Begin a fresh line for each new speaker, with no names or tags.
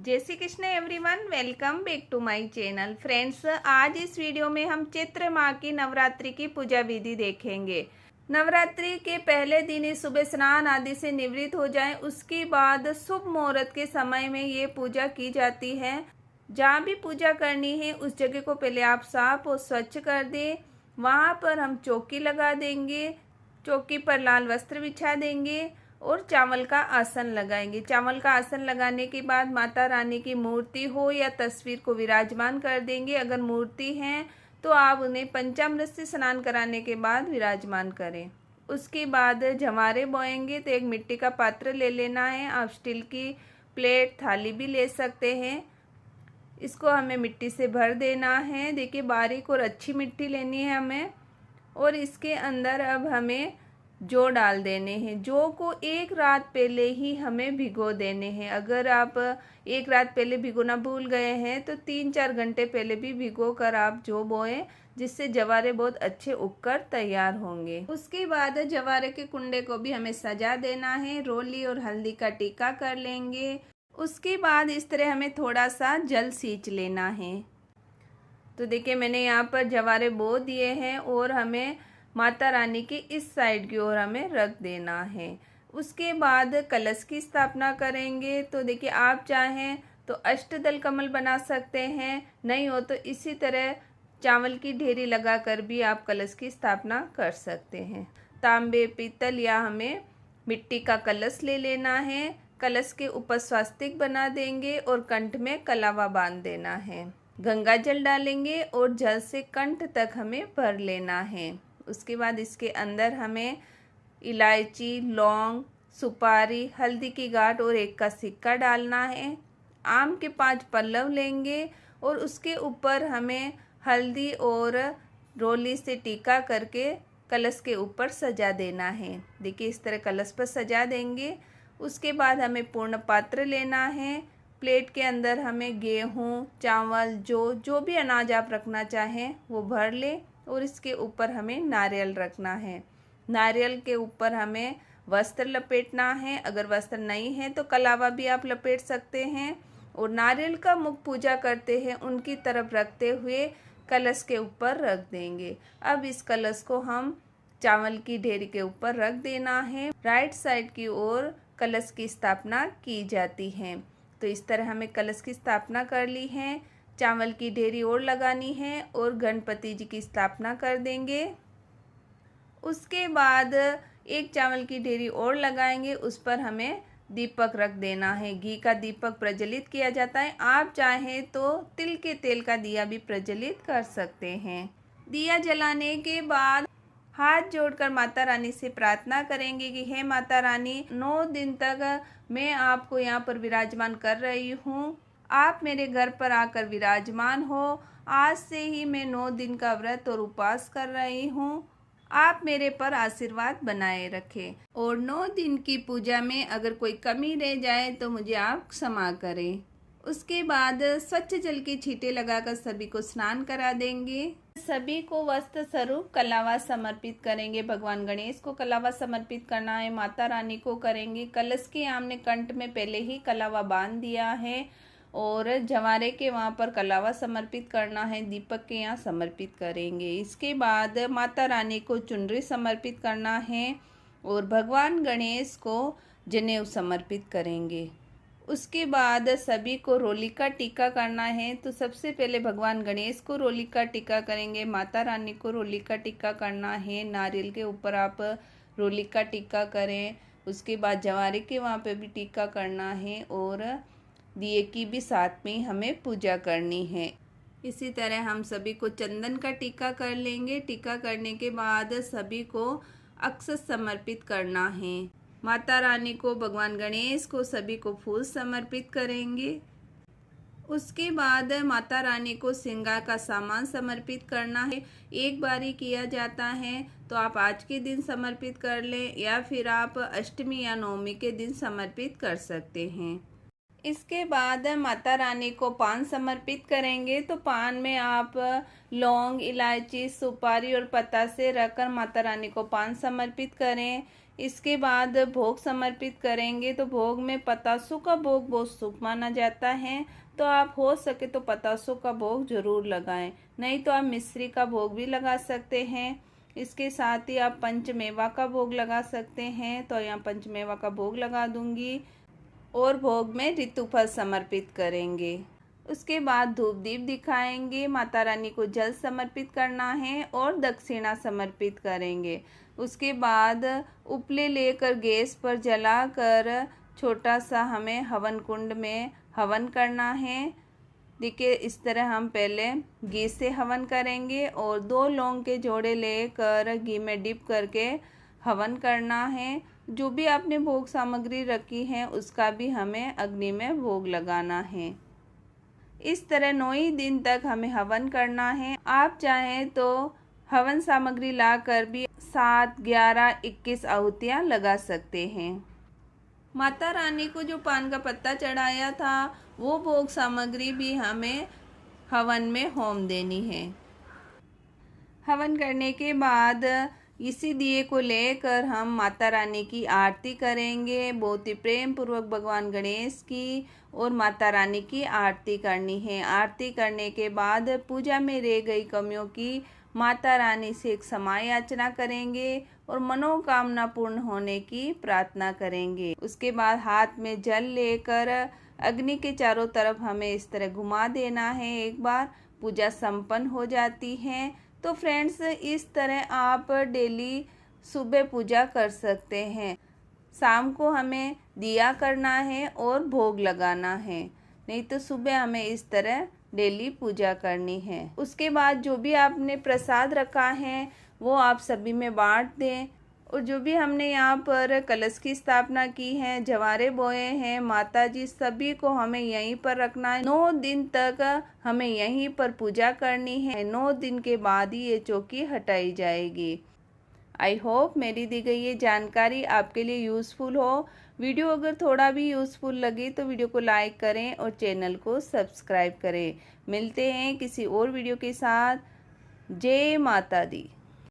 जय Shri Krishna everyone, welcome back to my channel. Friends, आज इस वीडियो में हम चैत्र माह की नवरात्रि की पूजा विधि देखेंगे। नवरात्रि के पहले दिन ही सुबह स्नान आदि से निवृत्त हो जाएं, उसके बाद शुभ मुहूर्त के समय में ये पूजा की जाती है। जहाँ भी पूजा करनी है उस जगह को पहले आप साफ और स्वच्छ कर दें। वहाँ पर हम चौकी लगा देंगे, चौकी पर लाल वस्त्र बिछा देंगे और चावल का आसन लगाएंगे। चावल का आसन लगाने के बाद माता रानी की मूर्ति हो या तस्वीर को विराजमान कर देंगे। अगर मूर्ति है तो आप उन्हें पंचामृत से स्नान कराने के बाद विराजमान करें। उसके बाद जवारे बोएंगे तो एक मिट्टी का पात्र ले लेना है। आप स्टील की प्लेट, थाली भी ले सकते हैं। इसको हमें मिट्टी से भर देना है। देखिए, बारीक और अच्छी मिट्टी लेनी है हमें। और इसके अंदर अब हमें जौ डाल देने हैं। जौ को एक रात पहले ही हमें भिगो देने हैं। अगर आप एक रात पहले भिगोना भूल गए हैं तो 3-4 घंटे पहले भी भिगो कर आप जौ बोएं, जिससे जवारे बहुत अच्छे उगकर तैयार होंगे। उसके बाद जवारे के कुंडे को भी हमें सजा देना है। रोली और हल्दी का टीका कर लेंगे। उसके बाद इस तरह हमें थोड़ा सा जल सींच लेना है। तो देखिए, मैंने यहाँ पर जवारे बो दिए हैं और हमें माता रानी के इस साइड की ओर हमें रख देना है। उसके बाद कलश की स्थापना करेंगे। तो देखिए, आप चाहें तो अष्टदल कमल बना सकते हैं, नहीं हो तो इसी तरह चावल की ढेरी लगाकर भी आप कलश की स्थापना कर सकते हैं। तांबे, पीतल या हमें मिट्टी का कलश ले लेना है। कलश के ऊपर स्वास्तिक बना देंगे और कंठ में कलावा बांध देना है। गंगा जल डालेंगे और जल से कंठ तक हमें भर लेना है। उसके बाद इसके अंदर हमें इलायची, लौंग, सुपारी, हल्दी की गांठ और 1 का सिक्का डालना है। आम के 5 पल्लव लेंगे और उसके ऊपर हमें हल्दी और रोली से टीका करके कलश के ऊपर सजा देना है। देखिए, इस तरह कलश पर सजा देंगे। उसके बाद हमें पूर्ण पात्र लेना है। प्लेट के अंदर हमें गेहूँ, चावल, जो भी अनाज आप रखना चाहें वो भर लें और इसके ऊपर हमें नारियल रखना है। नारियल के ऊपर हमें वस्त्र लपेटना है। अगर वस्त्र नहीं है तो कलावा भी आप लपेट सकते हैं। और नारियल का मुख पूजा करते हैं उनकी तरफ रखते हुए कलश के ऊपर रख देंगे। अब इस कलश को हम चावल की ढेरी के ऊपर रख देना है। राइट साइड की ओर कलश की स्थापना की जाती है। तो इस तरह हमें कलश की स्थापना कर ली है। चावल की ढेरी और लगानी है और गणपति जी की स्थापना कर देंगे। उसके बाद एक चावल की ढेरी और लगाएंगे, उस पर हमें दीपक रख देना है। घी का दीपक प्रज्वलित किया जाता है। आप चाहें तो तिल के तेल का दिया भी प्रज्वलित कर सकते हैं। दिया जलाने के बाद हाथ जोड़कर माता रानी से प्रार्थना करेंगे कि हे माता रानी, 9 दिन तक मैं आपको यहाँ पर विराजमान कर रही हूँ। आप मेरे घर पर आकर विराजमान हो। आज से ही मैं 9 दिन का व्रत और उपवास कर रही हूँ। आप मेरे पर आशीर्वाद बनाए रखें और 9 दिन की पूजा में अगर कोई कमी रह जाए तो मुझे आप क्षमा करें। उसके बाद स्वच्छ जल की छींटे लगाकर सभी को स्नान करा देंगे। सभी को वस्त्र स्वरूप कलावा समर्पित करेंगे। भगवान गणेश को कलावा समर्पित करना है, माता रानी को करेंगे। कलश के आमने कंठ में पहले ही कलावा बांध दिया है और जवारे के वहाँ पर कलावा समर्पित करना है। दीपक के यहाँ समर्पित करेंगे। इसके बाद माता रानी को चुनरी समर्पित करना है और भगवान गणेश को जनेऊ समर्पित करेंगे। उसके बाद सभी को रोली का टीका करना है। तो सबसे पहले भगवान गणेश को रोली का टीका करेंगे, माता रानी को रोली का टीका करना है। नारियल के ऊपर आप रोली का टीका करें। उसके बाद जवारे के वहाँ पे भी टीका करना है और दिए की भी साथ में हमें पूजा करनी है। इसी तरह हम सभी को चंदन का टीका कर लेंगे। टीका करने के बाद सभी को अक्षत समर्पित करना है। माता रानी को, भगवान गणेश को, सभी को फूल समर्पित करेंगे। उसके बाद माता रानी को श्रृंगार का सामान समर्पित करना है। एक बार ही किया जाता है, तो आप आज के दिन समर्पित कर लें या फिर आप अष्टमी या नवमी के दिन समर्पित कर सकते हैं। इसके बाद माता रानी को पान समर्पित करेंगे। तो पान में आप लौंग, इलायची, सुपारी और पतासे रखकर माता रानी को पान समर्पित करें। इसके बाद भोग समर्पित करेंगे। तो भोग में पतासों का भोग बहुत शुभ माना जाता है, तो आप हो सके तो पतासों का भोग जरूर लगाएं, नहीं तो आप मिश्री का भोग भी लगा सकते हैं। इसके साथ ही आप पंचमेवा का भोग लगा सकते हैं। तो यहाँ पंचमेवा का भोग लगा दूंगी और भोग में ऋतुफल समर्पित करेंगे। उसके बाद धूप दीप दिखाएंगे, माता रानी को जल समर्पित करना है और दक्षिणा समर्पित करेंगे। उसके बाद उपले लेकर गैस पर जलाकर छोटा सा हमें हवन कुंड में हवन करना है। देखिए इस तरह हम पहले घी से हवन करेंगे और 2 लौंग के जोड़े लेकर घी में डिप करके हवन करना है। जो भी आपने भोग सामग्री रखी है उसका भी हमें अग्नि में भोग लगाना है। इस तरह 9 ही दिन तक हमें हवन करना है। आप चाहें तो हवन सामग्री लाकर भी 7, 11, 21 आहुतियाँ लगा सकते हैं। माता रानी को जो पान का पत्ता चढ़ाया था वो भोग सामग्री भी हमें हवन में होम देनी है। हवन करने के बाद इसी दिए को लेकर हम माता रानी की आरती करेंगे। बहुत ही प्रेम पूर्वक भगवान गणेश की और माता रानी की आरती करनी है। आरती करने के बाद पूजा में रह गई कमियों की माता रानी से एक समय याचना करेंगे और मनोकामना पूर्ण होने की प्रार्थना करेंगे। उसके बाद हाथ में जल लेकर अग्नि के चारों तरफ हमें इस तरह घुमा देना है। एक बार पूजा संपन्न हो जाती है। तो फ्रेंड्स इस तरह आप डेली सुबह पूजा कर सकते हैं। शाम को हमें दिया करना है और भोग लगाना है, नहीं तो सुबह हमें इस तरह डेली पूजा करनी है। उसके बाद जो भी आपने प्रसाद रखा है वो आप सभी में बांट दें। और जो भी हमने यहाँ पर कलश की स्थापना की है, जवारे बोए हैं, माता जी सभी को हमें यहीं पर रखना है। 9 दिन तक हमें यहीं पर पूजा करनी है। 9 दिन के बाद ही ये चौकी हटाई जाएगी। आई होप मेरी दी गई ये जानकारी आपके लिए यूज़फुल हो। वीडियो अगर थोड़ा भी यूज़फुल लगे तो वीडियो को लाइक करें और चैनल को सब्सक्राइब करें। मिलते हैं किसी और वीडियो के साथ। जय माता दी।